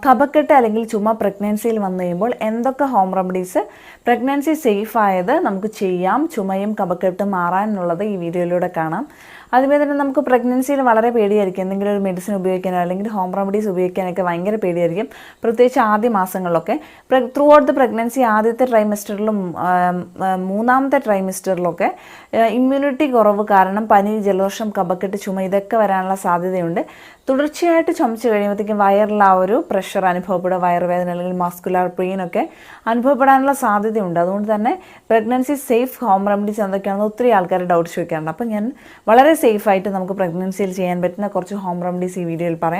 കഫക്കെട്ട് അല്ലെങ്കിൽ ചുമ പ്രഗ്നൻസിയിൽ വന്നു കഴിയുമ്പോൾ എന്തൊക്കെ ഹോം റെമഡീസ് പ്രഗ്നൻസി സേഫ് ആയത് നമുക്ക് ചെയ്യാം ചുമയും കഫക്കെട്ടും മാറാനുള്ളത് ഈ വീഡിയോയിലൂടെ കാണാം. അതുപോലെ തന്നെ നമുക്ക് പ്രഗ്നൻസിയിൽ വളരെ പേടിയായിരിക്കും. എന്തെങ്കിലും ഒരു മെഡിസിൻ ഉപയോഗിക്കാനോ അല്ലെങ്കിൽ ഹോം റെമഡീസ് ഉപയോഗിക്കാനൊക്കെ ഭയങ്കര പേടിയായിരിക്കും, പ്രത്യേകിച്ച് ആദ്യ മാസങ്ങളിലൊക്കെ. ത്രൂ ഔട്ട് ദ പ്രഗ്നൻസി ആദ്യത്തെ ട്രൈമസ്റ്ററിലും മൂന്നാമത്തെ ട്രൈമസ്റ്ററിലൊക്കെ ഇമ്മ്യൂണിറ്റി കുറവ് കാരണം പനി, ജലദോഷം, കഫക്കെട്ട്, ചുമ ഇതൊക്കെ വരാനുള്ള സാധ്യതയുണ്ട്. തുടർച്ചയായിട്ട് ചുമച്ച് കഴിയുമ്പോഴത്തേക്കും വയറിൽ ആ ഒരു പ്രഷർ അനുഭവപ്പെടുക, വയറുവേദന അല്ലെങ്കിൽ മസ്കുലാർ പെയിനൊക്കെ അനുഭവപ്പെടാനുള്ള സാധ്യതയുണ്ട്. അതുകൊണ്ട് തന്നെ പ്രഗ്നൻസി സേഫ് ഹോം റെമഡീസ് എന്തൊക്കെയാണെന്ന് ഒത്തിരി ആൾക്കാർ ഡൗട്ട് ചോദിക്കാറുണ്ട്. അപ്പോൾ ഞാൻ വളരെ സേഫായിട്ട് നമുക്ക് പ്രഗ്നൻസിയിൽ ചെയ്യാൻ പറ്റുന്ന കുറച്ച് ഹോം റെമഡീസ് ഈ വീഡിയോയിൽ പറയാം.